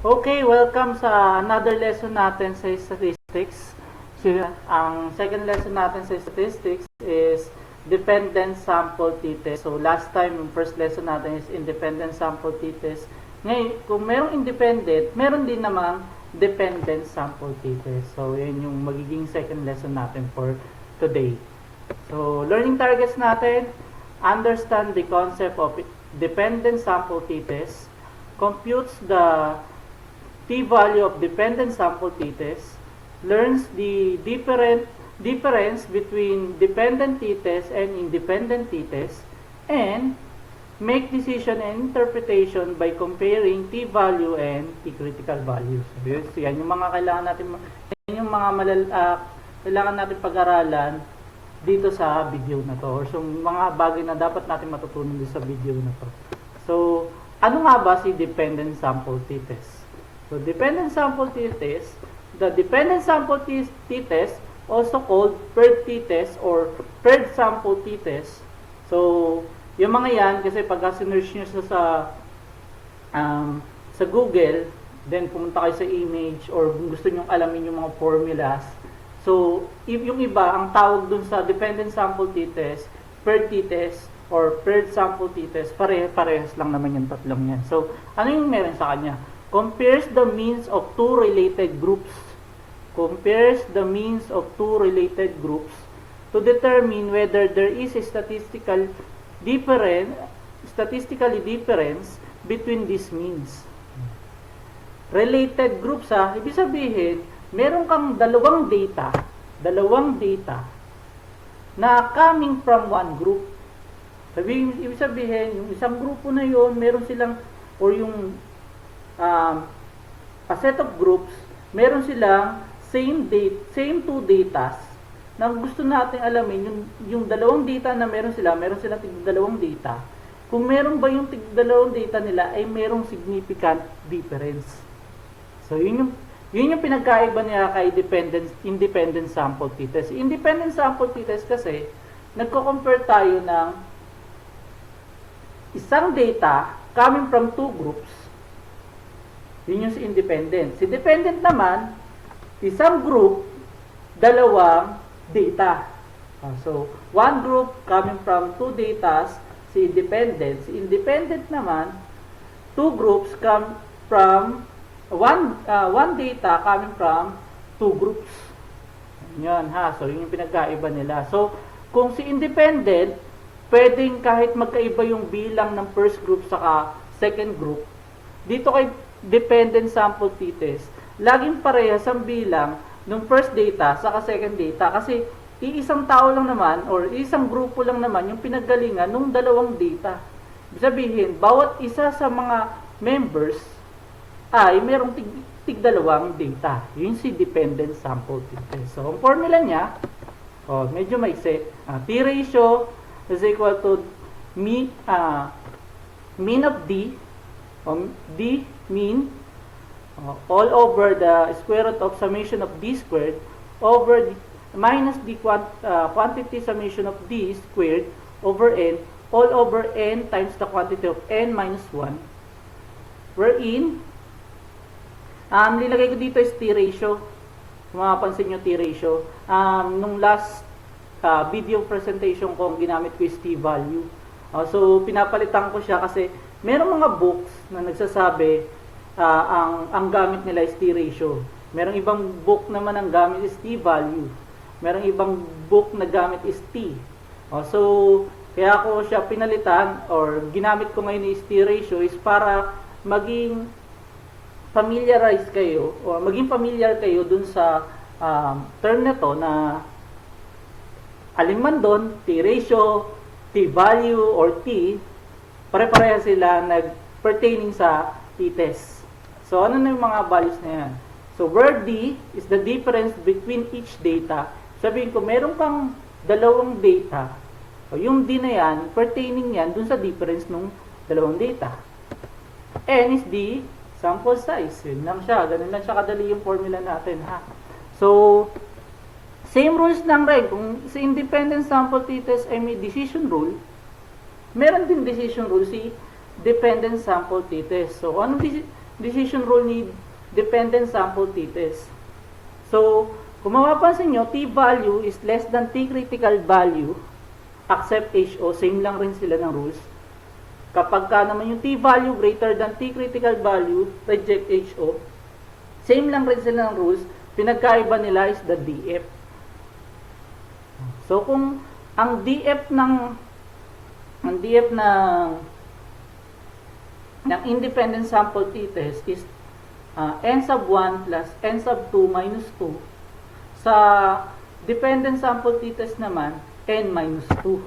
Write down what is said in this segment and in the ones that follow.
Okay, welcome sa another lesson natin sa statistics. Ang second lesson natin sa statistics is dependent sample t-test. So last time, yung first lesson natin is independent sample t-test. Ngayon, kung merong independent, meron din namang dependent sample t-test. So yan yung magiging second lesson natin for today. So learning targets natin, understand the concept of dependent sample t-test, computes the t-value of dependent sample t-test, learns the difference between dependent t-test and independent t-test, and make decision and interpretation by comparing t-value and t-critical values. So, yan yung mga kailangan natin pag-aralan dito sa video na to, or so mga bagay na dapat natin matutunan dito sa video na to. So, ano nga ba si dependent sample t-test? So, dependent sample t-test, the dependent sample t-test, also called paired t-test or paired sample t-test. So, yung mga yan, kasi pag sinerch nyo sa Google, then pumunta kayo sa image, or gusto nyo alamin yung mga formulas. So, yung iba, ang tawag dun sa dependent sample t-test, paired t-test, or paired sample t-test, parehas lang naman yung tatlong yan. So, ano yung meron sa kanya? Compares the means of two related groups. Compares the means of two related groups to determine whether there is a statistically difference between these means. Related groups, ibig sabihin, meron kang dalawang data na coming from one group. Ibig sabihin, yung isang grupo na yon, meron silang, or yung a set of groups, meron silang same two datas na gusto natin alamin, yung dalawang data na meron silang dalawang data. Kung meron ba yung dalawang data nila ay merong significant difference. So, yun yung pinagkaiba niya kay independent sample t-test. Independent sample t-test kasi, nagko-compare tayo ng isang data coming from two groups. Yun yung si independent. Si dependent naman, isang group, dalawang data. So, one group coming from two datas, si independent. Si independent naman, two groups come from one data coming from two groups. Yan So, yun yung pinagkaiba nila. So, kung si independent, pwedeng kahit magkaiba yung bilang ng first group saka second group, dito kay dependent sample t-test, laging parehas ang bilang ng first data saka second data kasi iisang tao lang naman or isang grupo lang naman yung pinaggalingan ng dalawang data. Ibig sabihin, bawat isa sa mga members ay merong tig-dalawang data. Yun si dependent sample t-test. So, ang formula niya, medyo maiksi. T-ratio is equal to mean of D, D mean, all over the square root of summation of D squared over minus the quantity summation of D squared over N, all over N times the quantity of N minus 1, wherein, nilagay ko dito is T-ratio. Kung mapapansin nyo T-ratio, nung last video presentation ko, ginamit ko is T-value. So, pinapalitan ko siya kasi merong mga books na nagsasabi ang gamit nila is T-ratio. Merong ibang book naman ang gamit is T-value. Merong ibang book na gamit is T. So, kaya ko siya pinalitan or ginamit ko ngayon is T-ratio is para maging familiarize kayo or maging familiar kayo dun sa term na to na alinman doon, T-ratio, T-value, or T, pare-pareha sila pertaining sa t-test. So, ano na yung mga values na yan? So, where D is the difference between each data. Sabihin ko, meron kang dalawang data. So, yung D na yan, pertaining yan dun sa difference ng dalawang data. N is the sample size. Yun lang siya. Ganun lang siya kadali yung formula natin. So, same rules lang rin. Kung si independent sample t-test ay may decision rule, meron din decision rule si dependent sample t-test. So, decision rule ni dependent sample t-test. So, kung mapapansin nyo, t-value is less than t-critical value, accept HO, same lang rin sila ng rules. Kapag ka naman yung t-value greater than t-critical value, reject HO, same lang rin sila ng rules, pinagkaiba nila is the DF. So, kung ang DF ng independent sample t-test is n sub 1 plus n sub 2 minus 2. Sa dependent sample t-test naman, n minus 2.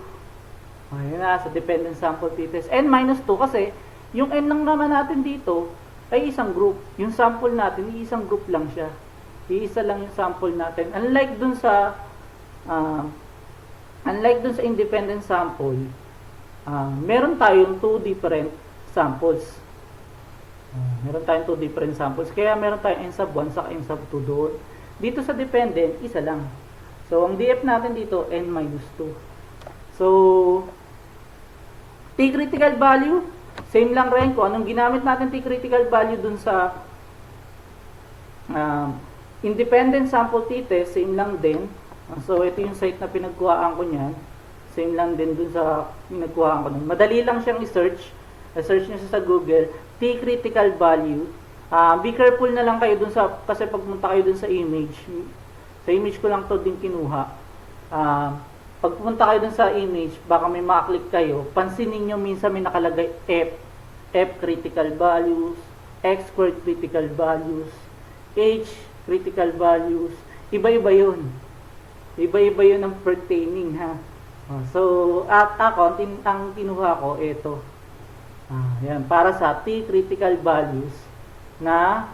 Ayan na, sa dependent sample t-test. N minus 2 kasi, yung n lang naman natin dito ay isang group. Yung sample natin, isang group lang siya. Iisa lang yung sample natin. Unlike dun sa independent sample, meron tayong two different samples. Meron tayong two different samples. Kaya meron tayong n sub 1 sa n sub 2 doon. Dito sa dependent, isa lang. So, ang DF natin dito, n minus 2. So, t-critical value, same lang rin. Kung anong ginamit natin t-critical value dun sa independent sample t-test, same lang din. So, ito yung site na pinagkuhaan ko niyan. Same lang din dun sa pinagkuhaan ko. Madali lang siyang i-search. I-search nyo sa Google, t-critical value. Be careful na lang kayo dun sa, kasi pagpunta kayo dun sa image ko lang to din kinuha. Pagpunta kayo dun sa image, baka may makaklik kayo, pansinin nyo minsan may nakalagay F critical values, X squared critical values, H critical values, iba-iba yun. Iba-iba yun ang pertaining, ha. So, ako, ang kinuha ko, ito. Yan, para sa T critical values na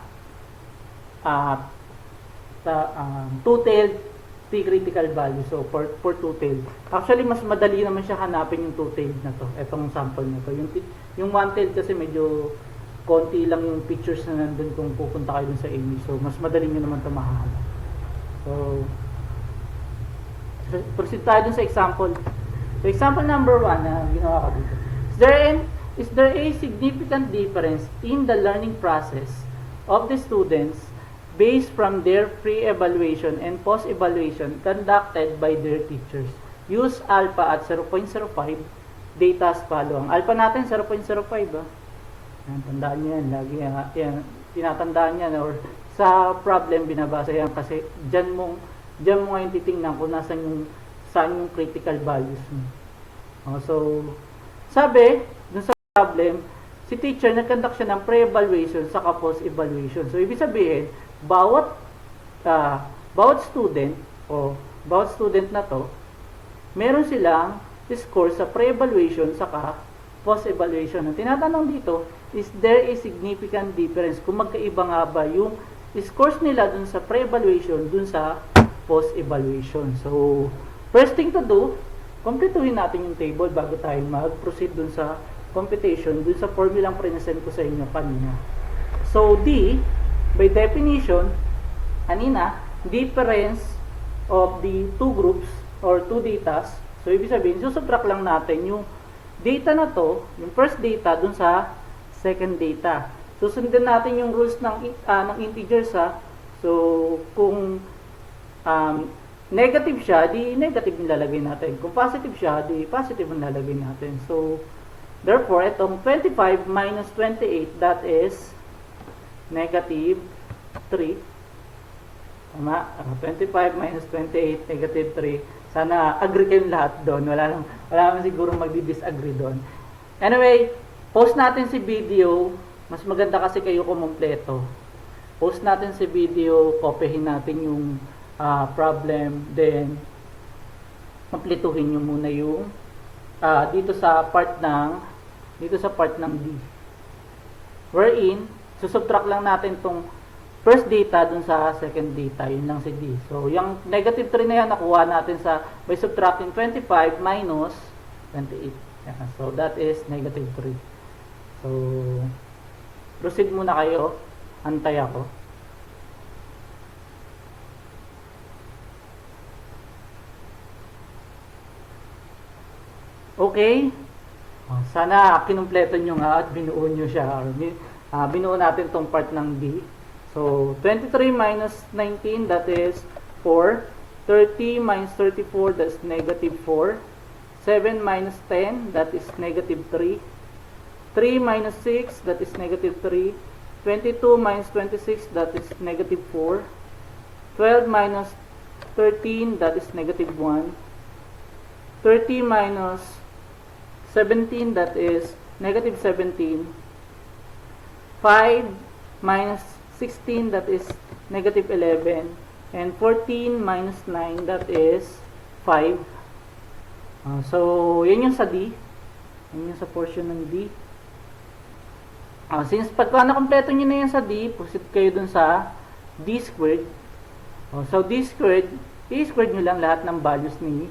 two-tailed T critical value. So, for two-tailed. Actually, mas madali naman siya hanapin yung two-tailed na to. Itong sample na to. Yung one-tailed kasi medyo konti lang yung pictures na nandun kung pupunta kayo dun sa image. So, mas madali nyo naman ito mahanap. So, proceed tayo dun sa example. So, example number 1 na ginawa ko dito. Is there a significant difference in the learning process of the students based from their pre-evaluation and post-evaluation conducted by their teachers? Use alpha at 0.05, data as follow. Ang alpha natin 0.05, tandaan nyo yan, lagi yan, tinatandaan yan, or sa problem binabasa yan kasi dyan mo ngayon titingnan kung saan yung critical values mo. So, sabi, dun sa problem, si teacher nag-conduct siya ng pre-evaluation sa post-evaluation. So, ibig sabihin, bawat student o bawat student na to, meron silang score sa pre-evaluation saka post-evaluation. Ang tinatanong dito, is there a significant difference kung magkaiba nga ba yung scores nila dun sa pre-evaluation dun sa post-evaluation. So, first thing to do, kompletuhin natin yung table bago tayo mag-proceed dun sa computation, dun sa formulang present ko sa inyo kanina. So, D, by definition, kanina, difference of the two groups or two datas. So, ibig sabihin, susubtract lang natin yung data na to, yung first data dun sa second data. Susundin natin yung rules ng integers, ha. So, kung negative siya, di negative yung lalagay natin. Kung positive siya, di positive yung lalagay natin. So, therefore, itong 25 minus 28, that is negative 3. Tama? 25 minus 28, negative 3. Sana agree kayong lahat doon. Wala naman siguro magdi-disagree doon. Anyway, post natin si video. Mas maganda kasi kayo kumumpleto. Post natin si video, kopyahin natin yung problem, then kompletuhin nyo muna yung dito sa part ng D. Wherein, susubtract lang natin tong first data dun sa second data. Yun lang si D. So, yung negative 3 na yan, nakuha natin by subtracting 25 minus 28. Yeah, so, that is negative 3. So, proceed muna kayo. Antay ako. Okay? Sana kinumpleto nyo nga at binuo nyo siya. binuo natin tong part ng D. So, 23 minus 19, that is 4. 30 minus 34, that's negative 4. 7 minus 10, that is negative 3. 3 minus 6, that is negative 3. 22 minus 26, that is negative 4. 12 minus 13, that is negative 1. 30 minus 17, that is negative 17. 5 minus 16, that is negative 11. And 14 minus 9, that is 5. So, yan yung sa D. Yan yung sa portion ng D. Since pagka nakompleto nyo na yan sa D, proceed kayo dun sa D squared. So, D squared, i-squared nyo lang lahat ng values ni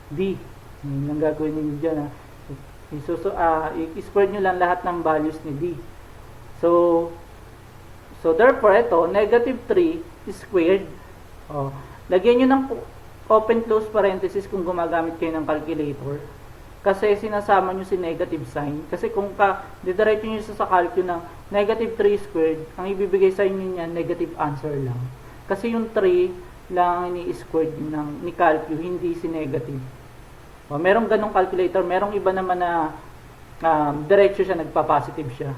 D. Yan ang gagawin nyo dyan. I-squared nyo lang lahat ng values ni D. So therefore, ito, negative 3 squared. Lagyan nyo ng open close parenthesis kung gumagamit kayo ng calculator. Kasi sinasama nyo si negative sign. Kasi kung didiretso nyo sa calculus ng negative 3 squared, ang ibibigay sa inyo niyan, negative answer lang. Kasi yung 3 lang ini-squared ni calculus, hindi si negative. Merong ganong calculator, merong iba naman na diretso siya, nagpa-positive siya.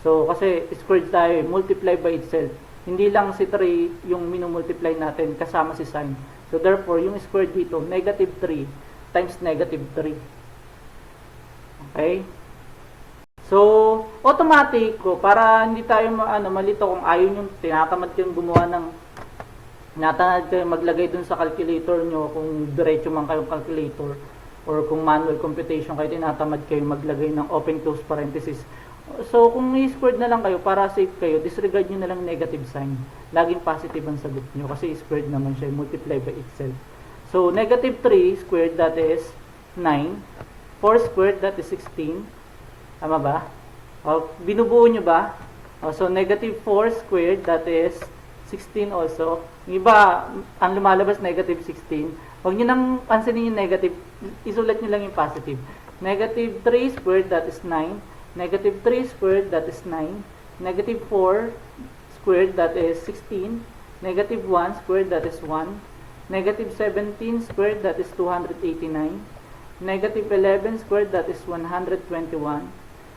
So, kasi squared tayo, multiply by itself. Hindi lang si 3 yung minumultiply natin kasama si sign. So, therefore, yung squared dito, negative 3 times negative 3. Okay? So, automatic ko, para hindi tayo malito kung ayaw nyo, tinatamad kayong gumawa ng, tinatamad kayong maglagay dun sa calculator nyo, kung diretso man kayong calculator, or kung manual computation kayo, tinatamad kayong maglagay ng open close parenthesis. So, kung i-squared na lang kayo, para safe kayo, disregard nyo na lang negative sign. Laging positive ang sagot nyo, kasi squared naman siya, multiply by itself. So, negative 3 squared, that is 9. 4 squared, that is 16. Tama ba? Binubuo nyo ba? So, negative 4 squared, that is 16 also. Yung iba, ang lumalabas, negative 16. Huwag nyo nang pansinin yung negative, isulat nyo lang yung positive. Negative 3 squared, that is 9. Negative 3 squared, that is 9. Negative 4 squared, that is 16. Negative 1 squared, that is 1. Negative 17 squared, that is 289. Negative 11 squared, that is 121.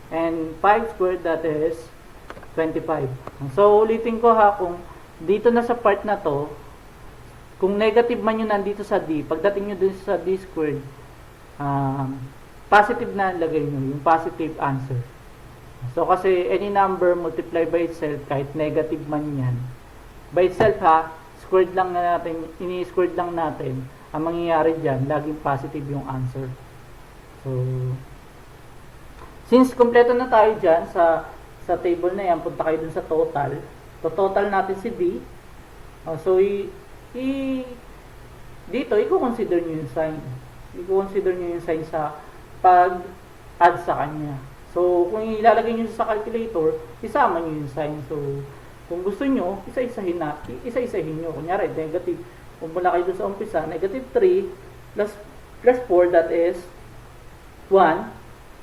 And 5 squared, that is 25. So, ulitin ko ha, kung dito na sa part na to, kung negative man yun nandito sa D, pagdating nyo dun sa D squared, positive na lagay nyo, yung positive answer. So, kasi any number multiply by itself, kahit negative man yan, by itself ha, squared lang na natin, ini-squared lang natin, ang mangyayari dyan, laging positive yung answer. So, since kompleto na tayo dyan, sa table na yan, punta kayo dun sa total. So, total natin si D. So, dito, i-consider nyo yung sign. I-consider nyo yung sign sa pag-add sa kanya. So, kung ilalagay nyo sa calculator, isama nyo yung sign. So, kung gusto nyo, isa-isahin nyo. Kunyari, negative, kung mula kayo sa umpisa, negative 3 plus 4, that is 1,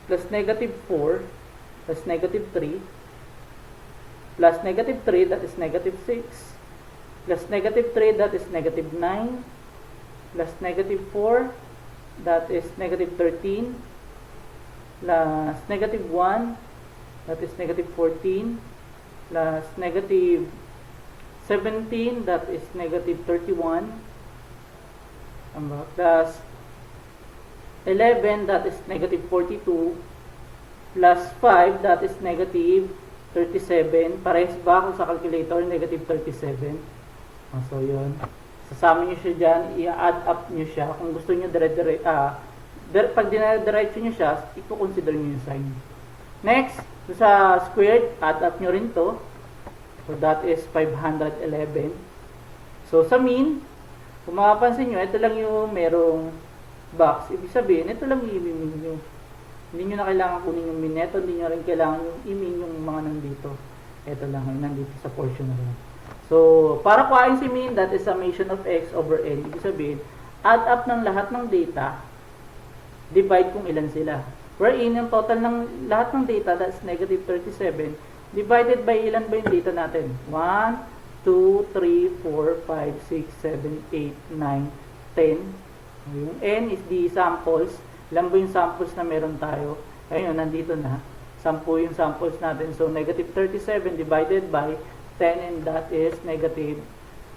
plus negative 4, plus negative 3, plus negative 3, that is negative 6, plus negative 3, that is negative 9, plus negative 4, that is negative 13, plus negative 1, that is negative 14, plus negative 17, that is negative 31, plus 11, that is negative 42, plus 5, that is negative 37. Parehas ba kung sa calculator, negative 37? So, yun. Sasama nyo siya dyan, i-add up nyo siya. Kung gusto nyo pag dinadiretso nyo siya, i-consider nyo yung sign. Next, sa squared, add up nyo rin to. So, that is 511. So, sa mean, kung makapansin nyo, ito lang yung merong box. Ibig sabihin, ito lang yung i-mean nyo. Hindi nyo na kailangan kunin yung mean neto, hindi nyo rin kailangan yung i-mean yung mga nandito. Ito lang yung nandito sa portion na rin. So, para kuhain si mean, that is summation of x over n. Ibig sabihin, add up ng lahat ng data, divide kung ilan sila. Wherein, yung total ng lahat ng data, that's negative 37, divided by ilan ba yung data natin? 1, 2, 3, 4, 5, 6, 7, 8, 9, 10. Yung n is the samples. Ilan ba yung samples na meron tayo? Ayun, nandito na. 10 yung samples natin. So, negative 37 divided by 10, and that is negative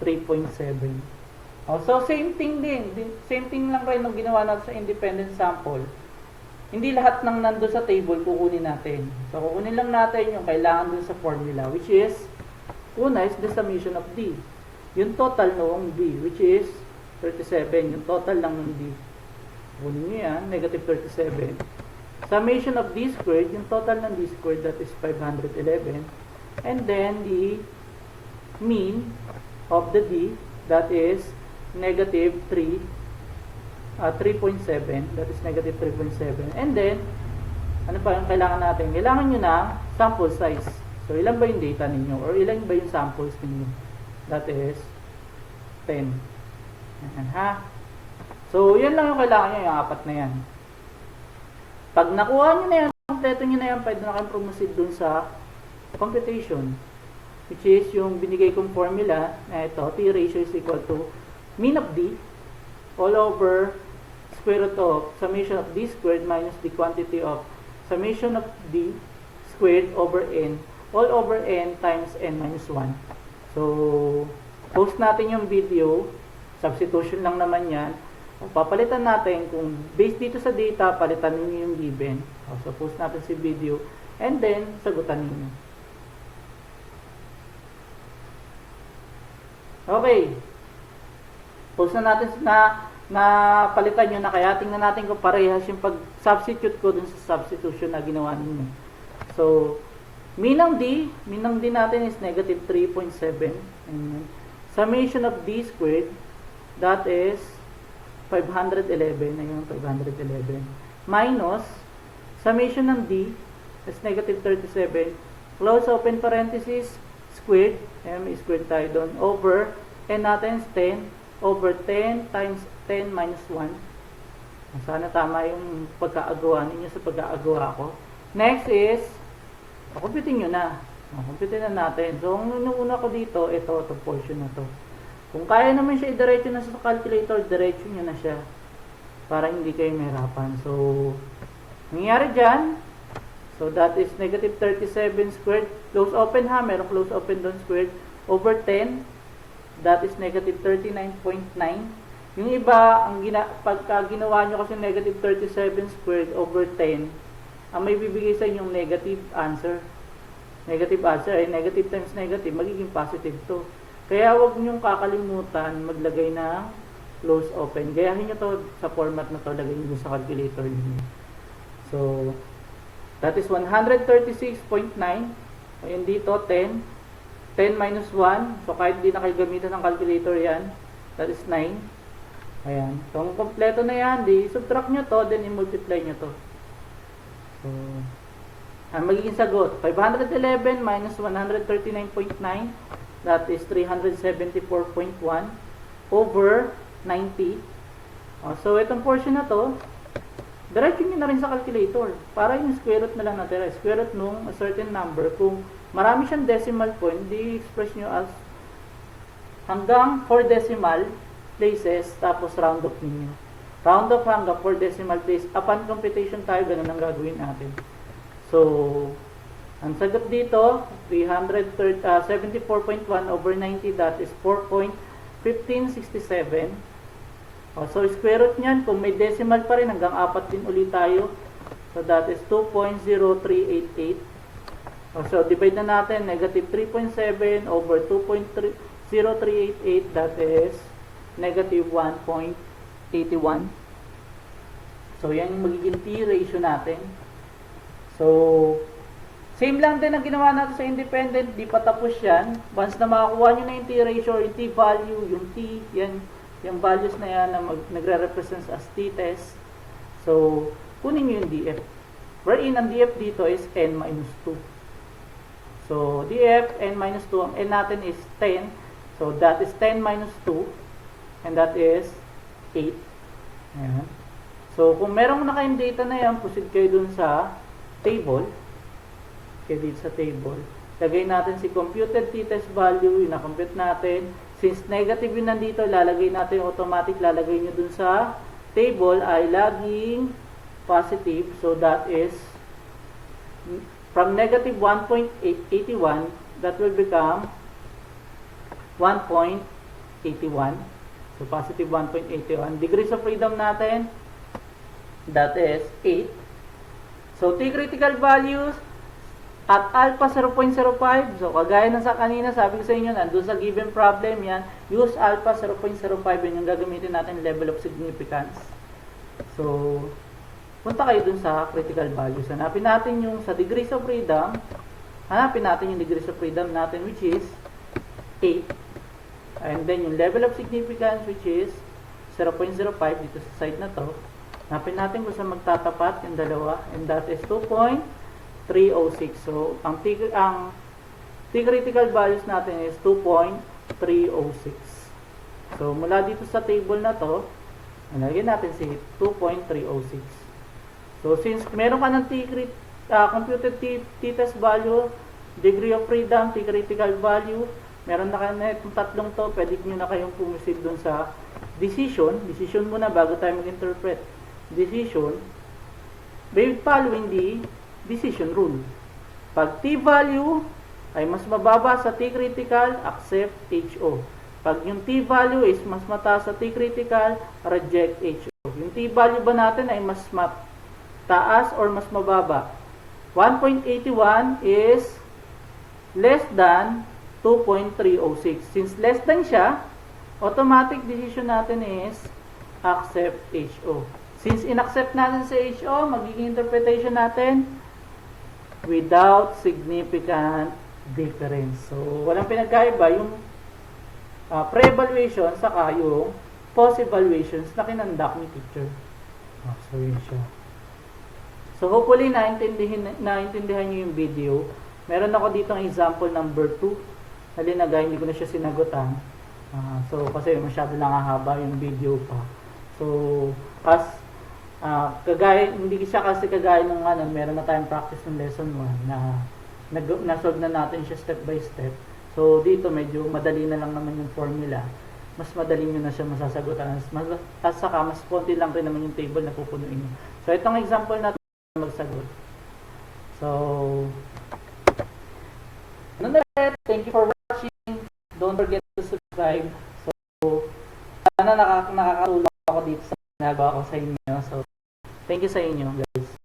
3.7. So, same thing din. Same thing lang rin nung ginawa natin sa independent sample. Hindi lahat ng nando sa table kukunin natin. So, kukunin lang natin yung kailangan dun sa formula, which is, una is the summation of D. Yung total noong D, which is 37. Yung total lang ng D. Kunin nyo yan, negative 37. Summation of D squared, yung total ng D squared, that is 511. And then, the mean of the D, that is negative 3.7, that is negative 3.7. And then, ano pa yung kailangan natin? Kailangan nyo na sample size. So, ilan ba yung data ninyo? Or ilan ba yung samples ninyo? That is 10. Ayan, ha? So, yan lang yung kailangan nyo, yung apat na yan. Pag nakuha nyo na yan, kompleto nyo na yan, pwede na kayo proceed dun sa computation, which is yung binigay kong formula na ito, T ratio is equal to mean of D all over square root of summation of D squared minus the quantity of summation of D squared over N all over N times N minus 1. So, post natin yung video. Substitution lang naman yan. Papalitan natin kung based dito sa data, palitan niyo yung given. So, post natin si video and then, sagutan niyo. Okay. Post na natin na palitan nyo na, kaya tingnan natin kung parehas yung pag-substitute ko dun sa substitution na ginawa ninyo. So, mean ng D natin is negative 3.7. Summation of D squared, that is 511. Ayun, 511. Minus, summation ng D is negative 37. Close open parenthesis, squared, may squared tayo doon, over, n natin is 10, over 10 times 10 minus 1. Sana tama yung pagkaagawa ninyo sa pagkaagawa ko. Next is, computing nyo na. Computing na natin. So, ang una ko dito, ito portion na to. Kung kaya naman siya i-diretso na sa calculator, diretso nyo na siya. Para hindi kayo mahirapan. So, nangyari dyan, so that is negative 37 squared, close open ha, merong close open doon squared, over 10, that is negative 39.9. Yung iba, pagka ginawa nyo kasi negative 37 squared over 10, ang may bibigay sa inyong negative answer. Negative answer ay negative times negative, magiging positive to. Kaya huwag nyong kakalimutan maglagay ng close open. Gayahin nyo to sa format na to, lagay nyo sa calculator niyo. So, that is 136.9. Ayun dito, 10. 10 minus 1. So, kahit di na kayo gamitan ng calculator yan. That is 9. Ayan. So, kung kompleto na yan, di subtract nyo to, then i-multiply nyo to. So, ang magiging sagot, 511 minus 139.9. That is 374.1 over 90. So, itong portion na to, diretso nyo na rin sa calculator. Para yung square root na lang natin. Square root nung a certain number. Kung marami siyang decimal point, di-express nyo as hanggang 4 decimal places, tapos round off ninyo. Round off hanggang 4 decimal place. Upon computation tayo, ganun ang gagawin natin. So, ang sagot dito, 374.1 over 90, that is 4.1567. So, square root niyan, kung may decimal pa rin, hanggang 4 din ulit tayo. So, that is 2.0388. So, divide na natin, negative 3.7 over 2.0388, that is negative 1.81. So, yan yung magiging T ratio natin. So, same lang din ang ginawa natin sa independent, di pa tapos yan. Once na makakuha nyo na yung T ratio, yung T value, yung T, yan, yung values na yan na nagre-represent as T-test. So, kunin nyo yung DF. Wherein, ang DF dito is N minus 2. So, DF, N minus 2. Ang N natin is 10. So, that is 10 minus 2. And that is 8. Ayan. So, kung merong na kayong data na yan, proceed kayo dun sa table. Kayo dito sa table. Lagay natin si computed t-test value, ina-compute natin. Since negative yun nandito, lalagay natin automatic, lalagay nyo dun sa table ay laging positive. So that is from negative 1.81, that will become 1.81. So positive 1.81. Degrees of freedom natin, that is 8. So T critical values at alpha 0.05. So kagaya na sa kanina, sabi ko sa inyo, nandun sa given problem yan, use alpha 0.05, yun yung gagamitin natin level of significance. So punta kayo dun sa critical values. Hanapin natin yung sa degrees of freedom. Hanapin natin yung degrees of freedom natin, which is 8. And then yung level of significance, which is 0.05 dito sa side na to. Hanapin natin kung saan magtatapat yung dalawa. And that is 2.306. So ang T critical values natin is 2.306. So mula dito sa table na to, lagyan natin si 2.306. So since meron ka ng computed t-test value, degree of freedom, T critical value, meron na kayo na itong tatlong to, pwede nyo na kayong pumisid dun sa decision. Decision muna bago tayo mag-interpret. Decision, by following the decision rule. Pag T value ay mas mababa sa T critical, accept HO. Pag yung T value is mas mataas sa T critical, reject HO. Yung T value ba natin ay mas taas or mas mababa? 1.81 is less than 2.306. Since less than siya, automatic decision natin is accept HO. Since inaccept natin sa HO, magiging interpretation natin without significant difference. So, walang pinagkaiba yung pre-evaluation saka yung post-evaluations na kinandak ni teacher. So, yun siya. So, hopefully, naintindihan nyo yung video. Meron ako dito ang example number 2. Nalinagay, hindi ko na siya sinagutan. So, kasi masyado nakahaba yung video pa. So, hindi siya kasi kagaya ng meron na tayong practice ng lesson 1 na nasolve na natin siya step by step. So, dito medyo madali na lang naman yung formula. Mas madali nyo na siya masasagutan. At saka, mas konti lang rin naman yung table na pupunuin nyo. So, itong example natin magsagot. So, thank you for watching. Don't forget to subscribe. So, sana nakakatulong ako dito sa ginagawa ko sa inyo. So, thank you sa inyo, guys.